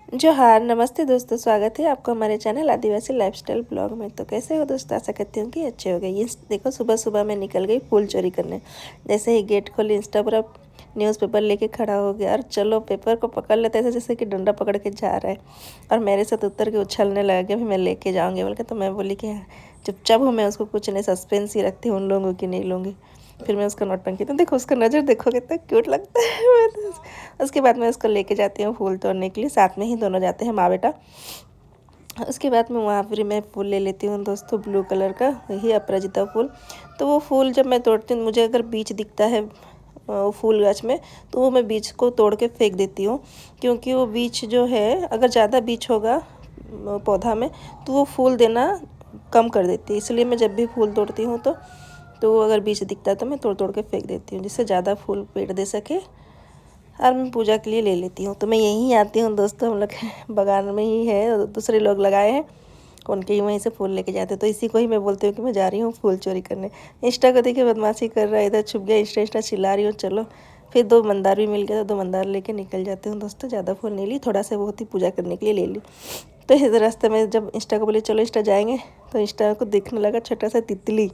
जोहार, नमस्ते दोस्तों, स्वागत है आपको हमारे चैनल आदिवासी लाइफस्टाइल ब्लॉग में। तो कैसे हो दोस्तों? आशा करती हूँ कि अच्छे हो गए। ये देखो, सुबह सुबह मैं निकल गई फूल चोरी करने। जैसे ही गेट खोली, इंस्टा पर न्यूज़पेपर लेके खड़ा हो गया और चलो पेपर को पकड़ लेते ऐसे जैसे कि डंडा पकड़ के जा रहा है। और मेरे साथ उतर के उछलने लगा कि अभी मैं लेके जाऊँगी बोल के। तो मैं बोली कि चुपचाप हूँ, मैं उसको कुछ नहीं, सस्पेंस ही रखती हूँ उन लोगों की नहीं लूँगी। फिर मैं उसका नौटंकी, तो देखो उसका नज़र देखो कितना क्यूट लगता है। मैं तो उसके बाद मैं उसको लेके जाती हूँ फूल तोड़ने के लिए, साथ में ही दोनों जाते हैं माँ बेटा। उसके बाद में वहाँ फिर मैं फूल ले लेती हूँ दोस्तों, ब्लू कलर का, यही अपराजिता फूल। तो वो फूल जब मैं तोड़ती हूँ, मुझे अगर बीज दिखता है फूल गाछ में, तो वो मैं बीज को तोड़ के फेंक देती हूँ। क्योंकि वो बीज जो है, अगर ज़्यादा बीज होगा पौधा में, तो वो फूल देना कम कर देती है। इसलिए मैं जब भी फूल तोड़ती हूँ तो वो अगर बीज दिखता है तो मैं तोड़ तोड़ के फेंक देती हूँ, जिससे ज़्यादा फूल पेड़ दे सके। और मैं पूजा के लिए ले लेती हूँ। तो मैं यहीं आती हूँ दोस्तों, हम लोग बागान में ही है, दूसरे लोग लगाए हैं, उनके ही वहीं से फूल लेके जाते हैं। तो इसी को ही मैं बोलती हूँ कि मैं जा रही हूँ फूल चोरी करने। इंस्टा को देखिए बदमाशी कर रहा है, इधर छुप गया, इंस्टा चिल्ला रही हूँ। चलो फिर 2 मंदार भी मिल गया, तो 2 मंदार लेके निकल जाती हूँ दोस्तों। ज़्यादा फूल नहीं ली, थोड़ा सा बहुत ही पूजा करने के लिए ले ली। तो इस रास्ते में जब इंस्टा को बोले चलो इंस्टा जाएंगे, तो इंस्टा को देखने लगा छोटा सा तितली।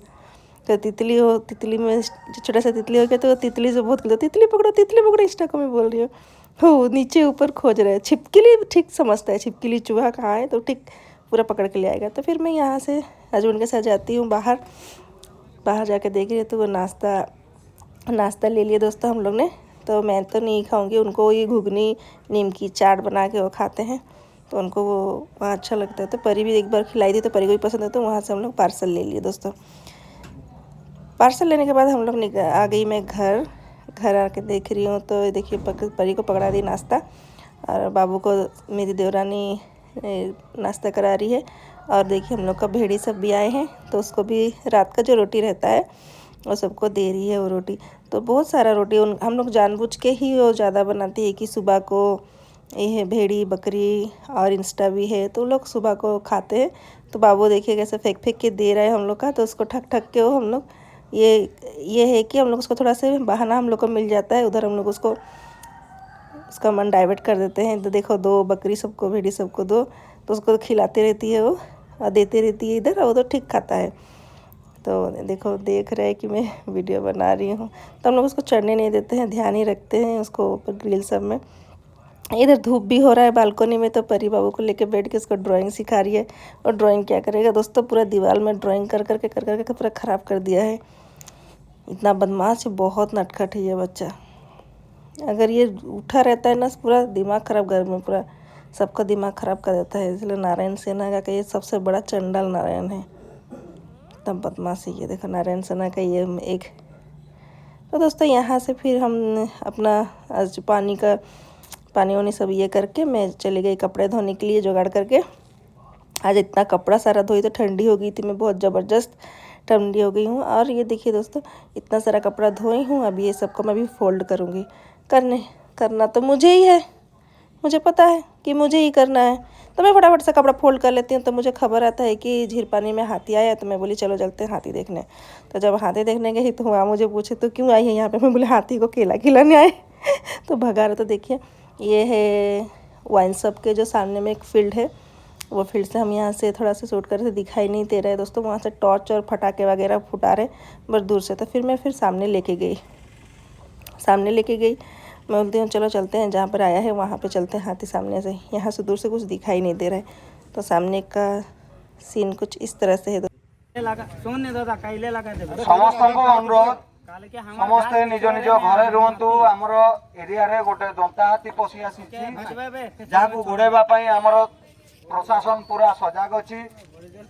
तो तितली में छोटा सा तितली हो गया, तो तितली से बहुत खेलता, तितली पकड़ो इंस्टा को मैं बोल रही हूँ। हो नीचे ऊपर खोज रहा है, छिपकली ठीक समझता है, छिपकली चूहा कहाँ है, तो ठीक पूरा पकड़ के ले आएगा। तो फिर मैं यहाँ से हस्बैंड के साथ जाती हूँ बाहर। बाहर जाके देख रही हूँ तो वो नाश्ता ले लिए दोस्तों हम लोग ने। तो मैं तो नहीं खाऊंगी, उनको ये घुगनी नीम की चाट बना के वो खाते हैं, तो उनको वो वहाँ अच्छा लगता है। तो परी भी एक बार खिलाई थी, तो परी को भी पसंद है, तो वहाँ से हम लोग पार्सल ले लिए दोस्तों। पार्सल लेने के बाद हम लोग आ गई मैं घर आके देख रही हूँ, तो देखिए परी को पकड़ा दी नाश्ता, और बाबू को मेरी देवरानी नाश्ता करा रही है। और देखिए हम लोग का भेड़ी सब भी आए हैं, तो उसको भी रात का जो रोटी रहता है वो सबको दे रही है वो रोटी। तो बहुत सारा रोटी हम लोग जानबूझ के ही वो ज़्यादा बनाती है कि सुबह को ये भेड़ी बकरी और इंस्टा भी है, तो लोग सुबह को खाते हैं। तो बाबू देखिए कैसे फेंक फेंक के दे रहा है हम लोग का, तो उसको ठक ठक के वो हम लोग ये है कि हम लोग उसको थोड़ा सा बहाना हम लोग को मिल जाता है, उधर हम लोग उसका मन डाइवर्ट कर देते हैं। तो देखो 2 बकरी सबको, भेड़ी सबको दो, तो उसको खिलाते रहती है वो, और देते रहती है इधर, और वो तो ठीक खाता है। तो देखो देख रहे हैं कि मैं वीडियो बना रही हूँ, तो हम लोग उसको चढ़ने नहीं देते हैं, ध्यान ही रखते हैं उसको ऊपर ग्रिल सब में। इधर धूप भी हो रहा है बालकोनी में, तो परी बाबू को लेके बैठ के उसको ड्राइंग सिखा रही है। और ड्राइंग क्या करेगा दोस्तों, पूरा दीवार में ड्राइंग कर करके पूरा ख़राब कर दिया है। इतना बदमाश है, बहुत नटखट है ये बच्चा। अगर ये उठा रहता है ना, पूरा दिमाग ख़राब, घर में पूरा सबका दिमाग ख़राब कर देता है। इसलिए नारायण सेना का ये सबसे बड़ा चंडाल नारायण है, तब बदमाश है ये। देखो नारायण सेना का ये एक। तो दोस्तों यहाँ से फिर हम अपना आज पानी वानी सब ये करके मैं चली गई कपड़े धोने के लिए जुगाड़ करके। आज इतना कपड़ा सारा धोई, तो ठंडी हो गई थी, मैं बहुत ज़बरदस्त ठंडी हो गई हूँ। और ये देखिए दोस्तों, इतना सारा कपड़ा धोई हूँ, अब ये सबको मैं भी फोल्ड करूँगी। करना तो मुझे ही है, मुझे पता है कि मुझे ही करना है। तो मैं फटाफट से कपड़ा फोल्ड कर लेती हूँ। तो मुझे खबर आता है कि झीर पानी में हाथी आया, तो मैं बोली चलो चलते हैं हाथी देखने। तो जब हाथी देखने गई, तो वहाँ मुझे पूछे तो क्यों आई है यहाँ पे, मैं बोले हाथी को केला खिलाने आए। तो भगा रहे। तो देखिए ये है वाइन शॉप के जो सामने में एक फील्ड है, वो फील्ड से हम यहाँ से थोड़ा सा शूट कर रहे थे, दिखाई नहीं दे रहा है दोस्तों, वहाँ से टॉर्च और फटाके वगैरह फुटा रहे बस दूर से। तो फिर मैं सामने लेके गई, मैं बोलती हूँ चलो चलते हैं, जहाँ पर आया है वहाँ पे चलते हैं हाथी सामने से। यहाँ से दूर से कुछ दिखाई नहीं दे रहा है, तो सामने का सीन कुछ इस तरह से है। समस्त अनुरोध, समस्ते निज निज घरे रुहतु। आमर एरिया रे गोटे दंता हाथी पशि आसी, जहाँ गोड़ेबा आमर प्रशासन पूरा सजग अच्छी।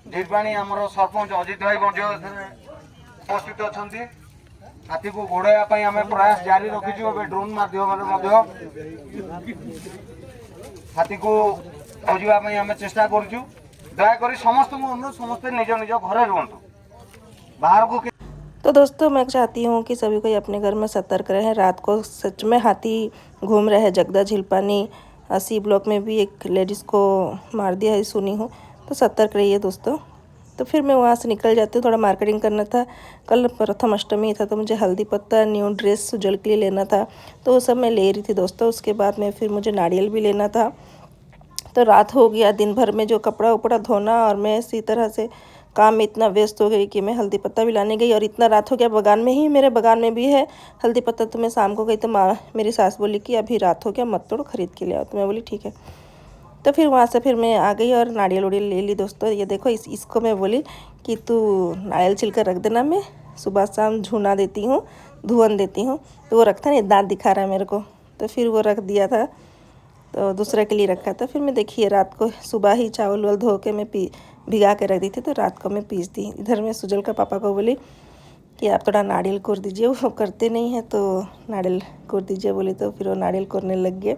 झीरपाणी आमर सरपंच अजित भाई उपस्थित अच्छा। हाथी को गोड़ाइबा आम प्रयास जारी रखीचु। ड्रोन माध्यम हाथी को खोजापी आम चेष्टा करुचु। दयाकोरी समस्त अनुरोध, समस्ते निज निज घरे रुहतु, बाहर को। तो दोस्तों मैं चाहती हूँ कि सभी कोई अपने घर में सतर्क रहें। रात को सच में हाथी घूम रहे हैं जगदा झीलपानी सी ब्लॉक में भी एक लेडीज़ को मार दिया है, सुनी हूँ। तो सतर्क रहिए दोस्तों। तो फिर मैं वहाँ से निकल जाती हूँ, थोड़ा मार्केटिंग करना था। कल प्रथम अष्टमी था, तो मुझे हल्दी पत्ता, न्यू ड्रेस सुजल के लिए लेना था, तो वो सब मैं ले रही थी दोस्तों। उसके बाद में फिर मुझे नारियल भी लेना था, तो रात हो गया, दिन भर में जो कपड़ा उपड़ा धोना, और मैं इसी तरह से काम में इतना व्यस्त हो गई कि मैं हल्दी पत्ता भी लाने गई, और इतना रात हो गया। बगान में ही, मेरे बगान में भी है हल्दी पत्ता। तो मैं शाम को गई तो माँ मेरी सास बोली कि अभी रात हो गया, मत तोड़, खरीद के ले आओ। तो मैं बोली ठीक है। तो फिर वहाँ से फिर मैं आ गई और नारियल उड़ियल ले ली दोस्तों। ये देखो, इसको मैं बोली कि तू नारियल छिल कर रख देना, मैं सुबह शाम झुना देती हूँ, धुवन देती हूँ। तो वो रखता नहीं, दांत दिखा रहा है मेरे को। तो फिर वो रख दिया था, तो दूसरे के लिए रखा था। फिर मैं देखिए रात को सुबह ही चावल वावल धो के मैं भिगा के रख दी थी, तो रात को मैं पीस दी। इधर मैं सुजल का पापा को बोली कि आप थोड़ा नारियल कोर दीजिए, वो करते नहीं हैं, तो नारियल कोर दीजिए बोली। तो फिर वो नारियल कोरने लग गए।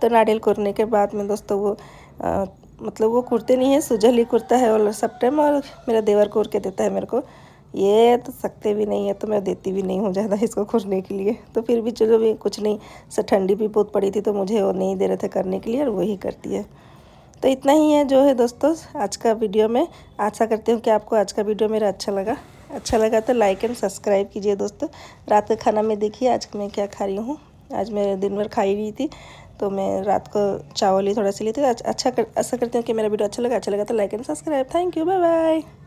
तो नारियल कोरने के बाद में दोस्तों वो मतलब वो कुरते नहीं है, सुजल ही कुरता है और सब टाइम, और मेरा देवर कोर के देता है मेरे को। ये तो सकते भी नहीं है, तो मैं देती भी नहीं हूँ ज़्यादा इसको खोलने के लिए। तो फिर भी चलो भी कुछ नहीं, से ठंडी भी बहुत पड़ी थी, तो मुझे वो नहीं दे रहे थे करने के लिए, और वही करती है। तो इतना ही है जो है दोस्तों आज का वीडियो में। आशा करती हूँ कि आपको आज का वीडियो मेरा अच्छा लगा तो लाइक एंड सब्सक्राइब कीजिए दोस्तों। रात का खाना में देखिए आज मैं क्या खा रही हूँ। आज मैं दिन भर खाई रही थी, तो मैं रात को चावल ही थोड़ा सी ली थी। आशा करती हूँ कि मेरा वीडियो अच्छा लगा तो like and subscribe. Thank you, bye bye.